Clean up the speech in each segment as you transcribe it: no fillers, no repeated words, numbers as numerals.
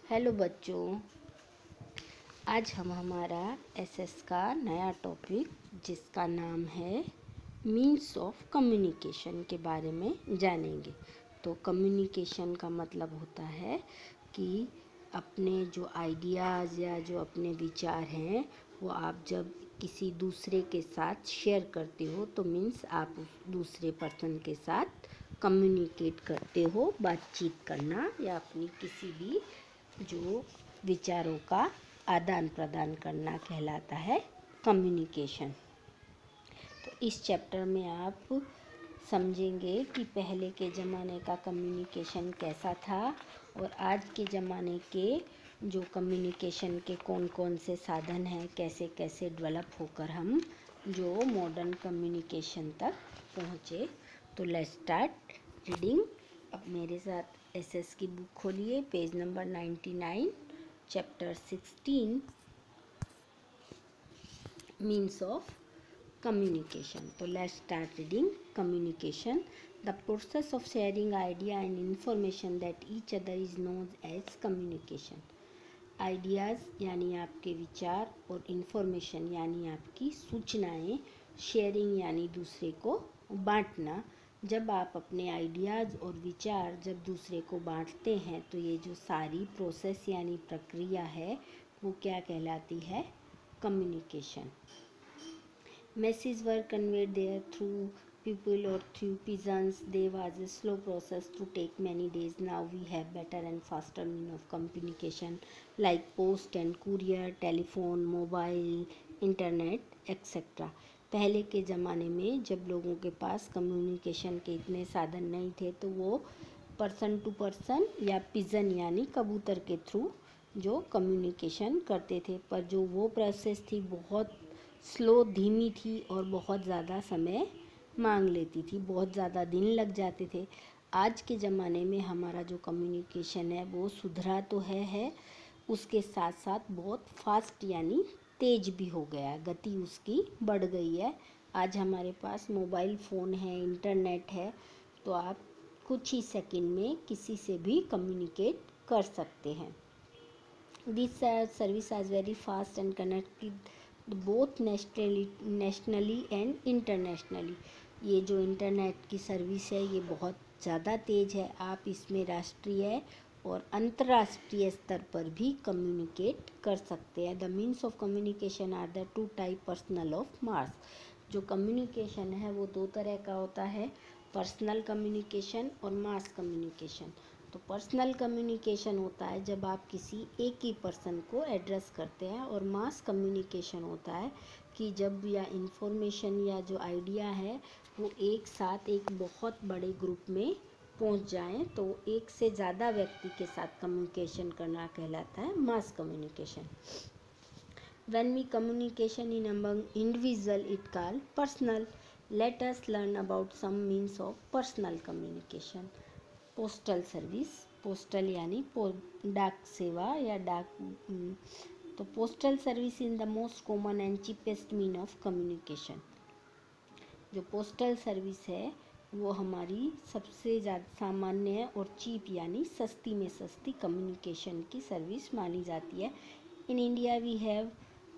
Hello बच्चों, आज हम हमारा एसएस का नया टॉपिक जिसका नाम है मीन्स ऑफ कम्युनिकेशन के बारे में जानेंगे। तो कम्युनिकेशन का मतलब होता है कि अपने जो आइडियाज़ या जो अपने विचार हैं वो आप जब किसी दूसरे के साथ शेयर करते हो तो मीन्स आप उस दूसरे पर्सन के साथ कम्युनिकेट करते हो। बातचीत करना या अपनी किसी भी जो विचारों का आदान प्रदान करना कहलाता है कम्युनिकेशन। तो इस चैप्टर में आप समझेंगे कि पहले के ज़माने का कम्युनिकेशन कैसा था और आज के ज़माने के जो कम्युनिकेशन के कौन कौन से साधन हैं, कैसे कैसे डेवलप होकर हम जो मॉडर्न कम्युनिकेशन तक पहुँचे। तो लेट्स स्टार्ट रीडिंग। अब मेरे साथ एसएस की बुक खोलिए, page number 99, chapter 16, means of communication. So let's start reading. Communication, the process of sharing idea and information that each other is known as communication. Ideas यानी आपके विचार और information यानी आपकी सूचनाएं, शेयरिंग यानी दूसरे को बांटना। जब आप अपने आइडियाज़ और विचार जब दूसरे को बांटते हैं तो ये जो सारी प्रोसेस यानी प्रक्रिया है वो क्या कहलाती है? Communication. Messages were conveyed there through people or through pigeons. There was a slow process to take many days. Now we have better and faster means of communication like post and courier, telephone, mobile, internet, etc. पहले के ज़माने में जब लोगों के पास communication के इतने साधन नहीं थे तो वो पर्सन टू पर्सन या पिजन यानी कबूतर के थ्रू जो कम्युनिकेशन करते थे, पर जो वो प्रोसेस थी बहुत स्लो, धीमी थी और बहुत ज़्यादा समय मांग लेती थी, बहुत ज़्यादा दिन लग जाते थे। आज के ज़माने में हमारा जो कम्युनिकेशन है वो सुधरा तो है, उसके साथ साथ बहुत फास्ट यानी तेज भी हो गया, गति उसकी बढ़ गई है। आज हमारे पास मोबाइल फ़ोन है, इंटरनेट है, तो आप कुछ ही सेकंड में किसी से भी कम्युनिकेट कर सकते हैं। This service is very fast and connected both nationally and internationally. ये जो इंटरनेट की सर्विस है ये बहुत ज़्यादा तेज़ है। आप इसमें राष्ट्रीय और अंतर्राष्ट्रीय स्तर पर भी कम्युनिकेट कर सकते हैं। The means of communication are the two type personal of mass. जो कम्युनिकेशन है वो दो तरह का होता है, पर्सनल कम्युनिकेशन और मास कम्युनिकेशन। तो पर्सनल कम्युनिकेशन होता है जब आप किसी एक ही पर्सन को एड्रेस करते हैं, और मास कम्युनिकेशन होता है कि जब या इंफॉर्मेशन या जो आइडिया है वो एक साथ एक बहुत बड़े ग्रुप में पहुंच जाएं, तो एक से ज़्यादा व्यक्ति के साथ कम्युनिकेशन करना कहलाता है mass communication. When we communication in among individual it called personal. Let us learn about some means of personal communication. Postal service, postal यानी डाक सेवा या डाक। तो postal service in the most common and cheapest mean of communication. जो postal service है वो हमारी सबसे ज़्यादा सामान्य और चीप यानी सस्ती में सस्ती कम्युनिकेशन की सर्विस मानी जाती है। In India we have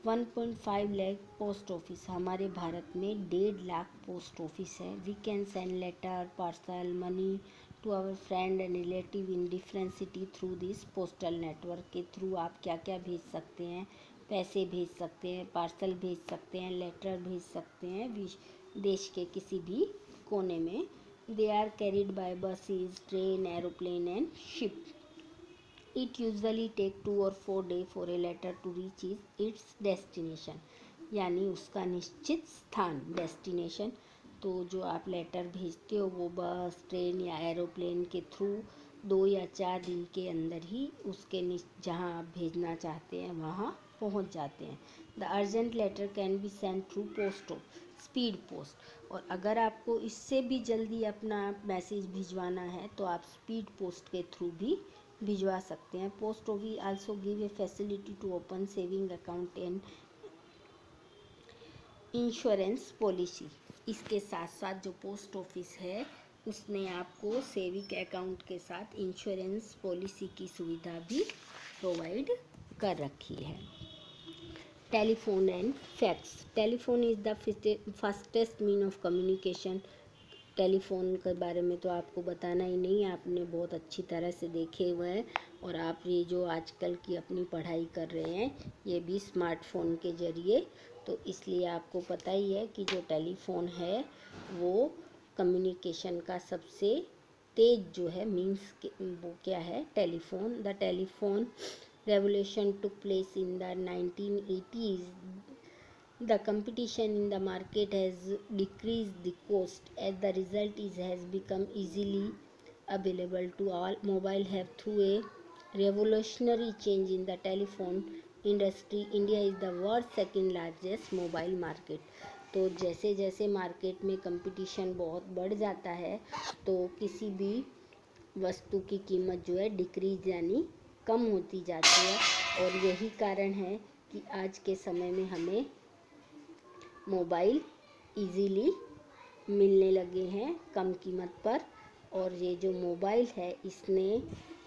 1.5 lakh post office. हमारे भारत में 1.5 लाख पोस्ट ऑफिस है। We can send letter, parcel, money to our friend and relative in different city through this postal network. के थ्रू आप क्या क्या भेज सकते हैं? पैसे भेज सकते हैं, पार्सल भेज सकते हैं, लेटर भेज सकते हैं देश के किसी भी कोने में। They are carried by buses, train, aeroplane and ship. It usually take 2 or 4 days for a letter to reach its destination, यानी उसका निश्चित स्थान, डेस्टिनेशन। तो जो आप लेटर भेजते हो वो बस, ट्रेन या एरोप्लेन के थ्रू 2 या 4 दिन के अंदर ही उसके जहाँ आप भेजना चाहते हैं वहाँ पहुँच जाते हैं। The urgent letter can be send through post of speed post. और अगर आपको इससे भी जल्दी अपना मैसेज भिजवाना है तो आप स्पीड पोस्ट के थ्रू भी भिजवा सकते हैं। Post office also give a facility to open saving account and insurance policy. इसके साथ साथ जो पोस्ट ऑफिस है उसने आपको सेविंग अकाउंट के साथ इंश्योरेंस पॉलिसी की सुविधा भी प्रोवाइड कर रखी है। Telephone and fax. Telephone is the fastest mean of communication. Telephone के बारे में तो आपको बताना ही नहीं, आपने बहुत अच्छी तरह से देखे हुए हैं। और आप ये जो आजकल की अपनी पढ़ाई कर रहे हैं ये भी स्मार्टफोन के ज़रिए, तो इसलिए आपको पता ही है कि जो टेलीफोन है वो कम्युनिकेशन का सबसे तेज जो है मीन्स वो क्या है, telephone. The telephone revolution took place in the 1980s. The competition in the market has decreased the cost. As the result, it has become easily available to all. Mobile have through a revolutionary change in the telephone industry. India is the world's second largest mobile market. तो जैसे जैसे market में competition बहुत बढ़ जाता है तो किसी भी वस्तु की कीमत जो है डिक्रीज यानी कम होती जाती है। और यही कारण है कि आज के समय में हमें मोबाइल इजीली मिलने लगे हैं कम कीमत पर। और ये जो मोबाइल है इसने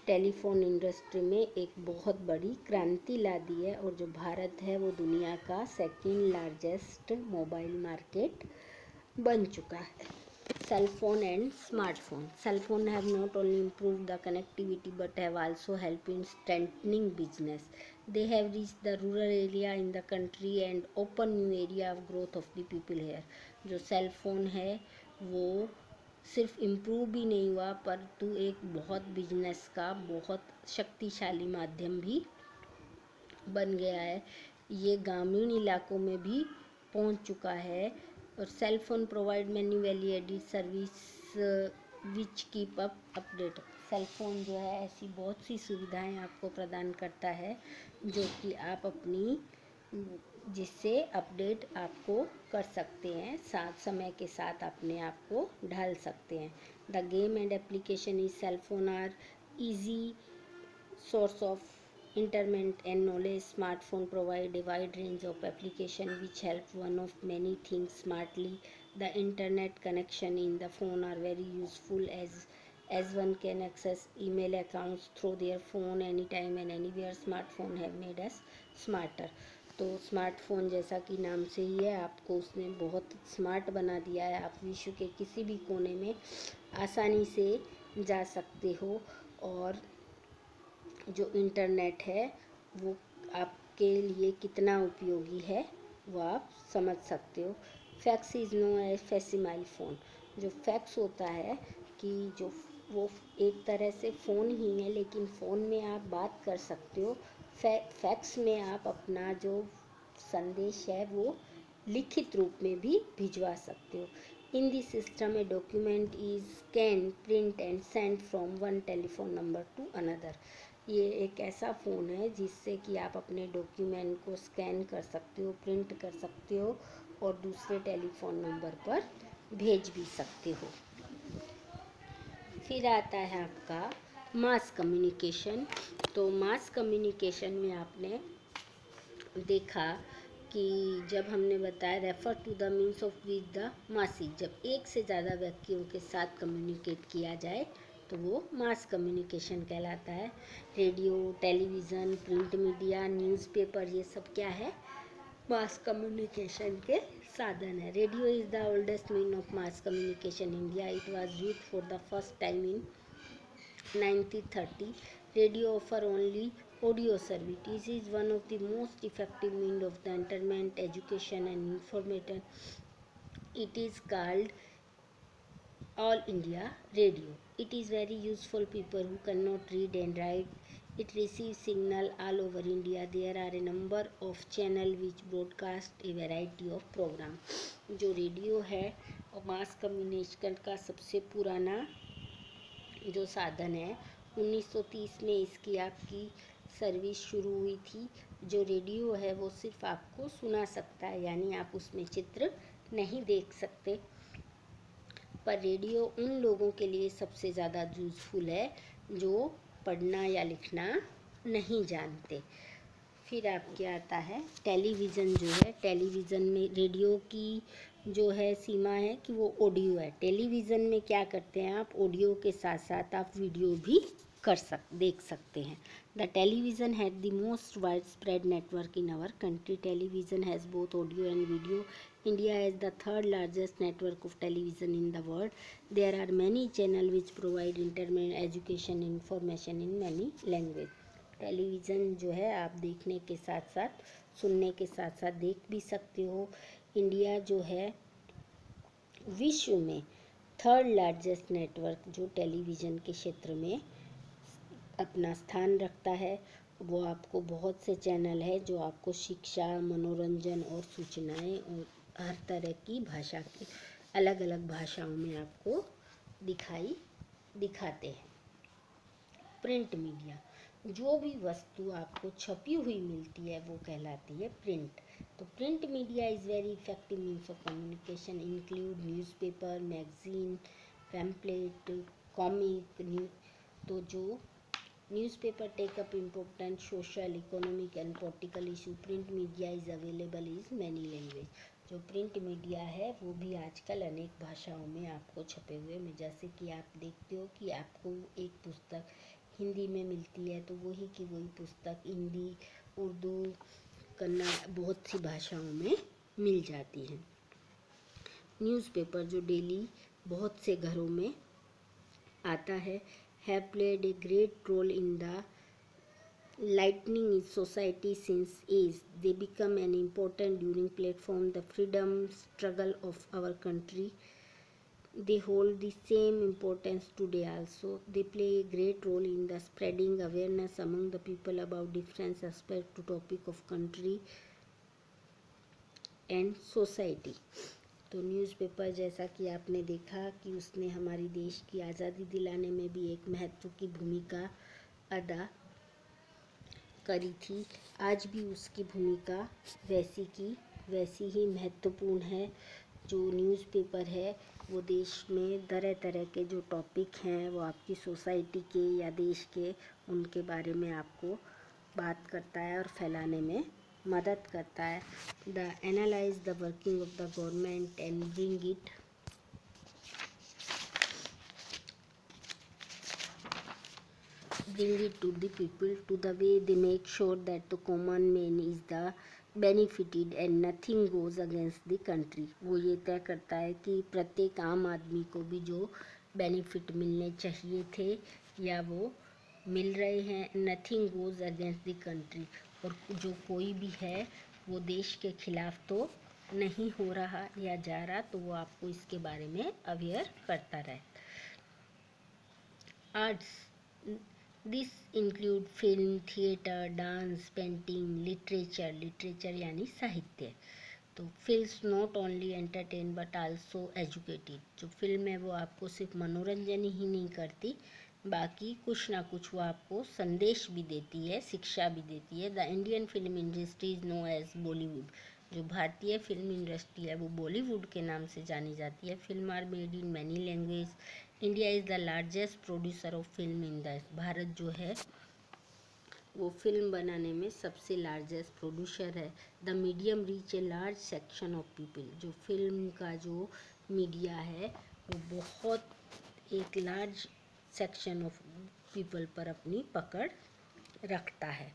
टेलीफोन इंडस्ट्री में एक बहुत बड़ी क्रांति ला दी है। और जो भारत है वो दुनिया का सेकंड लार्जेस्ट मोबाइल मार्केट बन चुका है। Cell phone and smartphone. Cell phone have not only improved the connectivity but have also helped in strengthening business. They have reached the rural area in the country and open new area of growth of the people here. जो cell phone है वो सिर्फ improve भी नहीं हुआ परंतु एक बहुत बिजनेस का बहुत शक्तिशाली माध्यम भी बन गया है। ये ग्रामीण इलाकों में भी पहुंच चुका है। और cell phone provide many value added service which keep up update. Cell phone जो है ऐसी बहुत सी सुविधाएं आपको प्रदान करता है जो कि आप अपनी जिससे अपडेट आपको कर सकते हैं, साथ समय के साथ अपने आप को ढाल सकते हैं। The game and application is cell phone are easy source of entertainment and knowledge. Smartphone provide a wide range of application which help one of many things smartly. The internet connection in the phone are very useful as one can access email accounts through their phone anytime and anywhere. Smartphone have made us smarter. तो smartphone जैसा कि नाम से ही है आपको उसने बहुत smart बना दिया है। आप विश्व के किसी भी कोने में आसानी से जा सकते हो और जो इंटरनेट है वो आपके लिए कितना उपयोगी है वो आप समझ सकते हो। Fax is known as facsimile phone. जो फैक्स होता है कि जो वो एक तरह से फ़ोन ही है लेकिन फ़ोन में आप बात कर सकते हो। फैक्स में आप अपना जो संदेश है वो लिखित रूप में भी भिजवा सकते हो। In this system a document is scan print and send from one telephone number two another. ये एक ऐसा फ़ोन है जिससे कि आप अपने डॉक्यूमेंट को स्कैन कर सकते हो, प्रिंट कर सकते हो और दूसरे टेलीफोन नंबर पर भेज भी सकते हो। फिर आता है आपका मास कम्युनिकेशन। तो मास कम्युनिकेशन में आपने देखा कि जब हमने बताया refer to the means of with the मासिक, जब एक से ज़्यादा व्यक्तियों के साथ कम्युनिकेट किया जाए तो वो मास कम्युनिकेशन कहलाता है। Radio, television, print media, newspaper ये सब क्या है, मास कम्युनिकेशन के साधन है। Radio is the oldest mean of mass communication India. It was used for the first time in 1930. Radio offer only audio service. This is one of the most effective means of the entertainment, education and information. It is called All India Radio. It is very useful people who cannot read and write. It receives signal all over India. There are a number of channel which broadcast a variety of program. जो radio है और mass communication का सबसे पुराना जो साधन है 1930 में इसकी आपकी सर्विस शुरू हुई थी। जो रेडियो है वो सिर्फ आपको सुना सकता है यानी आप उसमें चित्र नहीं देख सकते, पर रेडियो उन लोगों के लिए सबसे ज़्यादा यूज़फुल है जो पढ़ना या लिखना नहीं जानते। फिर आपके आता है टेलीविज़न। जो है टेलीविज़न में रेडियो की जो है सीमा है कि वो ऑडियो है। टेलीविज़न में क्या करते हैं आप, ऑडियो के साथ साथ आप वीडियो भी देख सकते हैं। The television had the most wide spread network in our country. Television has both audio and video. India is the third largest network of television in the world. There are many channels which provide entertainment, education, information in many languages. Television जो है आप देखने के साथ साथ, सुनने के साथ साथ देख भी सकते हो। इंडिया जो है विश्व में थर्ड लार्जेस्ट नेटवर्क जो टेलीविज़न के क्षेत्र में अपना स्थान रखता है। वो आपको बहुत से चैनल है जो आपको शिक्षा, मनोरंजन और सूचनाएं और हर तरह की भाषा की अलग अलग भाषाओं में आपको दिखाते हैं। प्रिंट मीडिया, जो भी वस्तु आपको छपी हुई मिलती है वो कहलाती है प्रिंट। तो print media is very effective means of communication, include newspaper, magazine, pamphlet, comic. तो जो newspaper take up important social, economic and political issue. Print media is available in many language. जो प्रिंट मीडिया है वो भी आजकल अनेक भाषाओं में आपको छपे हुए में, जैसे कि आप देखते हो कि आपको एक पुस्तक हिंदी में मिलती है तो वही की वही पुस्तक हिंदी, उर्दू, कन्नड़, बहुत सी भाषाओं में मिल जाती है। न्यूज़पेपर जो डेली बहुत से घरों में आता है, have played a great role in the lightening society since age. They become an important during platform the freedom struggle of our country. They hold the same importance today also. They play a great role in the spreading awareness among the people about different aspects to topic of country and society. तो newspaper जैसा कि आपने देखा कि उसने हमारी देश की आज़ादी दिलाने में भी एक महत्व की भूमिका अदा करी थी। आज भी उसकी भूमिका वैसी ही महत्वपूर्ण है। जो न्यूज़पेपर है वो देश में तरह तरह के जो टॉपिक हैं वो आपकी सोसाइटी के या देश के, उनके बारे में आपको बात करता है और फैलाने में मदद करता है। The analyse the working of the government and bring it to the people, to the way they make sure that the common man is the benefited and nothing goes against the country. वो ये तय करता है कि प्रत्येक आम आदमी को भी जो बेनिफिट मिलने चाहिए थे या वो मिल रहे हैं, nothing goes against the country, और जो कोई भी है वो देश के खिलाफ तो नहीं हो रहा या जा रहा, तो वो आपको इसके बारे में अवेयर करता रहे। Arts, this include film, theatre, dance, painting, literature यानी साहित्य। तो film not only entertain but also educated. जो फिल्म है वो आपको सिर्फ मनोरंजन ही नहीं करती, बाकी कुछ ना कुछ वो आपको संदेश भी देती है, शिक्षा भी देती है। The Indian film industry is know as Bollywood. जो भारतीय फिल्म इंडस्ट्री है वो बॉलीवुड के नाम से जानी जाती है। Film are made in many language. India is the largest producer of film in the, Bharat जो है वो फिल्म बनाने में सबसे लार्जेस्ट प्रोड्यूसर है। The medium reach a large section of people. जो फिल्म का जो मीडिया है वो बहुत एक लार्ज सेक्शन ऑफ पीपल पर अपनी पकड़ रखता है।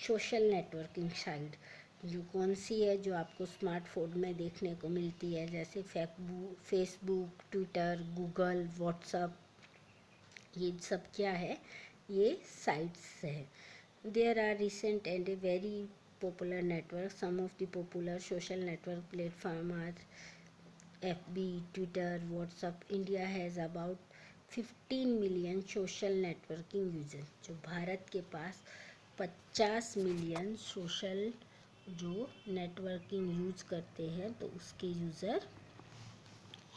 सोशल नेटवर्किंग साइट जो कौन सी है, जो आपको स्मार्टफोन में देखने को मिलती है, जैसे फेसबुक, ट्विटर, गूगल, व्हाट्सअप, ये सब क्या है, ये साइट्स है। There are recent and a very popular network. Some of the popular social network platform are FB, Twitter, WhatsApp. India has about 15 million social networking users. जो भारत के पास 50 million social जो networking use करते हैं तो उसके user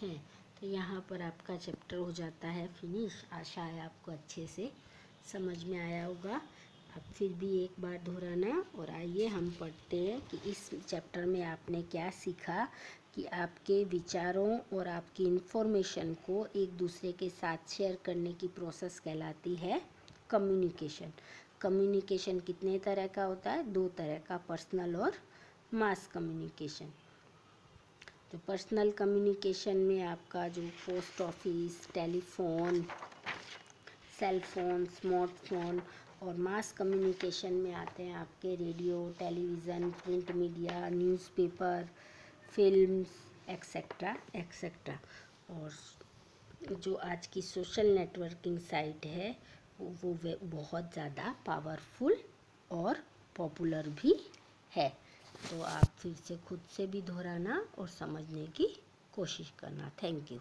हैं। तो यहाँ पर आपका चैप्टर हो जाता है फिनिश। आशा है आपको अच्छे से समझ में आया होगा। अब फिर भी एक बार दोहराना, और आइए हम पढ़ते हैं कि इस चैप्टर में आपने क्या सीखा, कि आपके विचारों और आपकी इन्फॉर्मेशन को एक दूसरे के साथ शेयर करने की प्रोसेस कहलाती है कम्युनिकेशन। कम्युनिकेशन कितने तरह का होता है, 2 तरह का, पर्सनल और मास कम्युनिकेशन। तो पर्सनल कम्युनिकेशन में आपका जो post office, telephone, cell phone, smartphone, और मास कम्युनिकेशन में आते हैं आपके radio, television, print media, newspaper, films, etcetera etcetera. और जो आज की सोशल नेटवर्किंग साइट है वो बहुत ज़्यादा पावरफुल और पॉपुलर भी है। तो आप फिर से खुद से भी दोहराना और समझने की कोशिश करना। Thank you.